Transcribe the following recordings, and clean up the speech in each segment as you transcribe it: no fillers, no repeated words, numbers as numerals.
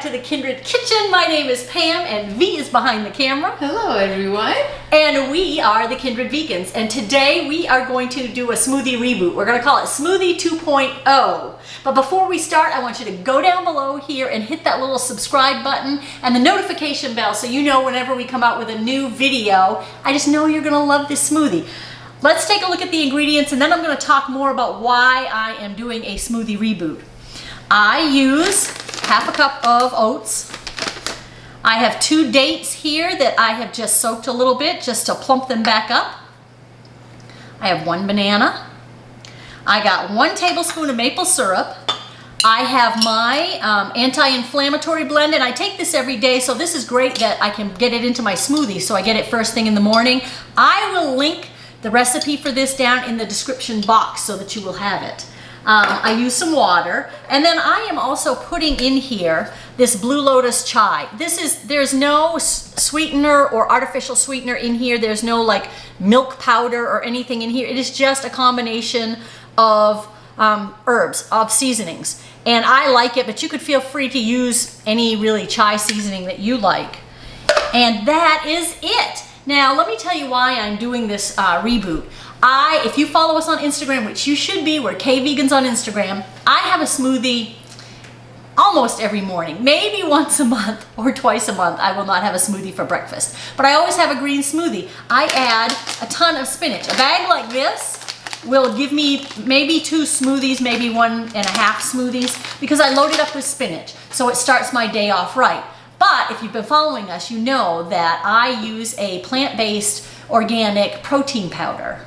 back to the Kindred Kitchen. My name is Pam and V is behind the camera. Hello everyone. And we are the Kindred Vegans. And today we are going to do a smoothie reboot. We're going to call it Smoothie 2.0. But before we start, I want you to go down below here and hit that little subscribe button and the notification bell so you know whenever we come out with a new video. I just know you're going to love this smoothie. Let's take a look at the ingredients and then I'm going to talk more about why I am doing a smoothie reboot. I use half a cup of oats. I have 2 dates here that I have just soaked a little bit just to plump them back up. I have 1 banana. I got 1 tablespoon of maple syrup. I have my anti-inflammatory blend, and I take this every day, so this is great that I can get it into my smoothie, so I get it first thing in the morning. I will link the recipe for this down in the description box so that you will have it. I use some water, and then I am also putting in here this Blue Lotus chai. There's no sweetener or artificial sweetener in here. There's no like milk powder or anything in here. It is just a combination of herbs, of seasonings. And I like it, but you could feel free to use any really chai seasoning that you like. And that is it. Now, let me tell you why I'm doing this reboot. If you follow us on Instagram, which you should be, we're K-Vegans on Instagram, I have a smoothie almost every morning. Maybe once a month or twice a month I will not have a smoothie for breakfast. But I always have a green smoothie. I add a ton of spinach. A bag like this will give me maybe 2 smoothies, maybe 1.5 smoothies, because I load it up with spinach. So it starts my day off right. But if you've been following us, you know that I use a plant-based organic protein powder.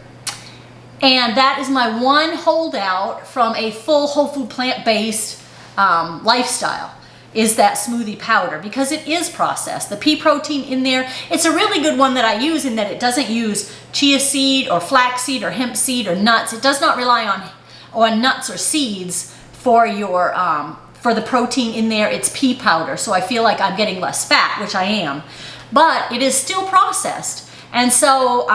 And that is my one holdout from a full whole food plant-based lifestyle, is that smoothie powder, because it is processed. The pea protein in there, it's a really good one that I use in that it doesn't use chia seed or flax seed or hemp seed or nuts. It does not rely on nuts or seeds for your for the protein in there. It's pea powder, so I feel like I'm getting less fat, which I am, but it is still processed. And so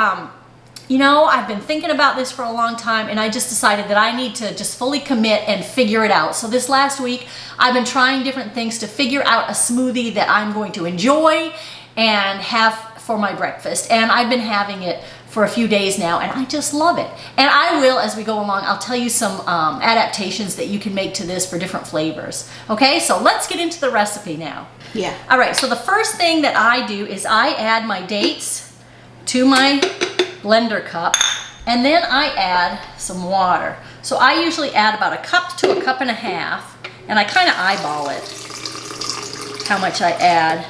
you know, I've been thinking about this for a long time, and I just decided that I need to just fully commit and figure it out. So this last week, I've been trying different things to figure out a smoothie that I'm going to enjoy and have for my breakfast. And I've been having it for a few days now, and I just love it. And I will, as we go along, I'll tell you some adaptations that you can make to this for different flavors. Okay, so let's get into the recipe now. Yeah. All right, so the first thing that I do is I add my dates to my blender cup, and then I add some water. So I usually add about 1 cup to 1.5 cups, and I kind of eyeball it, how much I add.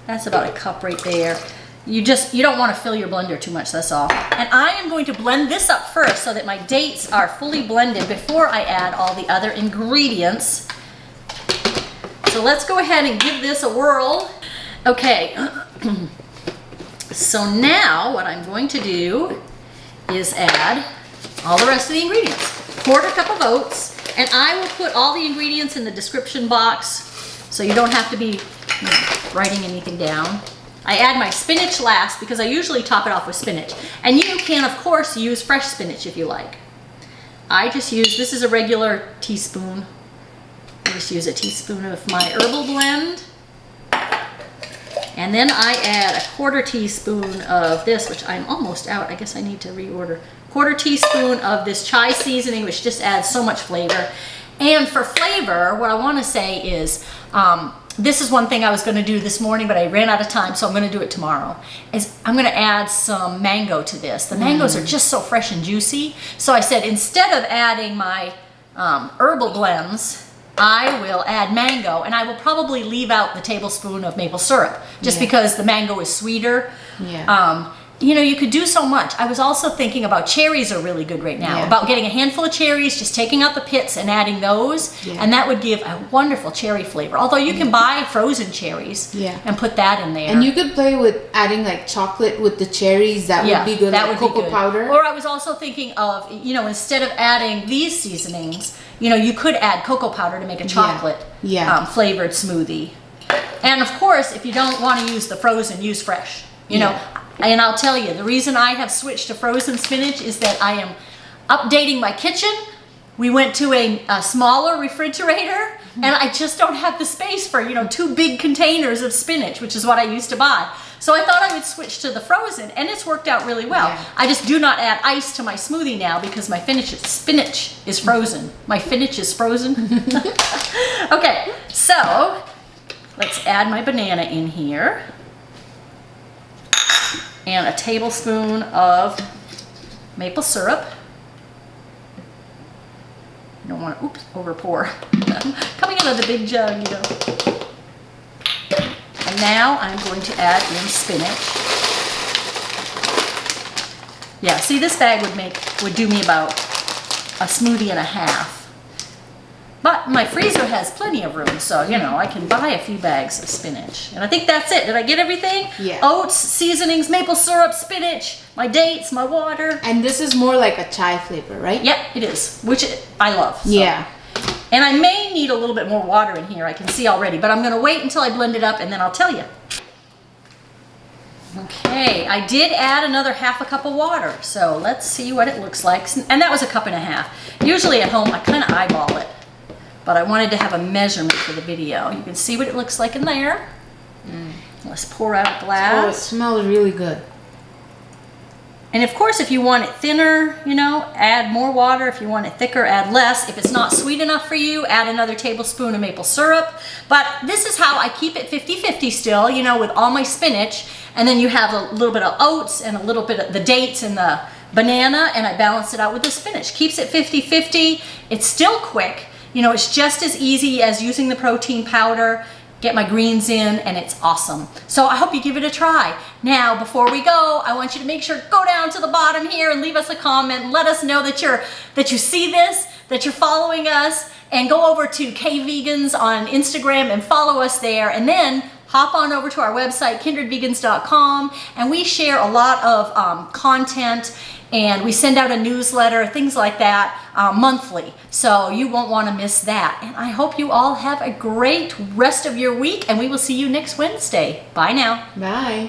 That's about 1 cup right there. You don't want to fill your blender too much, that's all. And I am going to blend this up first so that my dates are fully blended before I add all the other ingredients. So let's go ahead and give this a whirl. Okay. So now what I'm going to do is add all the rest of the ingredients. 1/4 cup of oats, and I will put all the ingredients in the description box so you don't have to be writing anything down. I add my spinach last because I usually top it off with spinach. And you can, of course, use fresh spinach if you like. I just use, this is a regular teaspoon. I just use a teaspoon of my herbal blend. And then I add a 1/4 teaspoon of this, which I'm almost out. I guess I need to reorder. 1/4 teaspoon of this chai seasoning, which just adds so much flavor. And for flavor, what I want to say is, this is one thing I was going to do this morning, but I ran out of time, so I'm going to do it tomorrow. I'm going to add some mango to this. The mangoes are just so fresh and juicy. So I said, instead of adding my herbal blends, I will add mango, and I will probably leave out the tablespoon of maple syrup just because the mango is sweeter. Yeah. You know, you could do so much. I was also thinking about cherries are really good right now. About getting a handful of cherries, just taking out the pits and adding those, and that would give a wonderful cherry flavor. Although you can buy frozen cherries and put that in there. And you could play with adding like chocolate with the cherries. That would be good. That like would cocoa be good. Powder. Or I was also thinking of, you know, instead of adding these seasonings, you know, you could add cocoa powder to make a chocolate flavored smoothie. And of course, if you don't want to use the frozen, use fresh. You know, and I'll tell you, the reason I have switched to frozen spinach is that I am updating my kitchen we went to a smaller refrigerator, and I just don't have the space for, 2 big containers of spinach, which is what I used to buy. So I thought I would switch to the frozen, and it's worked out really well. Yeah. I just do not add ice to my smoothie now because my spinach is frozen. My spinach is frozen. Okay, so let's add my banana in here. And a tablespoon of maple syrup. You don't want to, over pour. Coming out of the big jug, And now I'm going to add in spinach. Yeah, see, this bag would do me about a smoothie and a half. But my freezer has plenty of room, so, I can buy a few bags of spinach. And I think that's it. Did I get everything? Yeah. Oats, seasonings, maple syrup, spinach, my dates, my water. And this is more like a chai flavor, right? Yep, it is, which I love. So. Yeah. And I may need a little bit more water in here, I can see already, but I'm going to wait until I blend it up and then I'll tell you. Okay, I did add another half a cup of water, so let's see what it looks like. And that was 1.5 cups. Usually at home, I kind of eyeball it, but I wanted to have a measurement for the video. You can see what it looks like in there. Let's pour out a glass. Oh, it smells really good. And of course, if you want it thinner, add more water. If you want it thicker, add less. If it's not sweet enough for you, add another tablespoon of maple syrup. But this is how I keep it 50-50 still, with all my spinach. And then you have a little bit of oats and a little bit of the dates and the banana, and I balance it out with the spinach. Keeps it 50-50. It's still quick. It's just as easy as using the protein powder. Get my greens in, and it's awesome. So I hope you give it a try. Now, before we go, I want you to make sure, go down to the bottom here and leave us a comment and let us know that you see this, that you're following us, and go over to KVegans on Instagram and follow us there, and then hop on over to our website, kindredvegans.com, and we share a lot of content, and we send out a newsletter, things like that, monthly. So you won't want to miss that. And I hope you all have a great rest of your week, and we will see you next Wednesday. Bye now. Bye.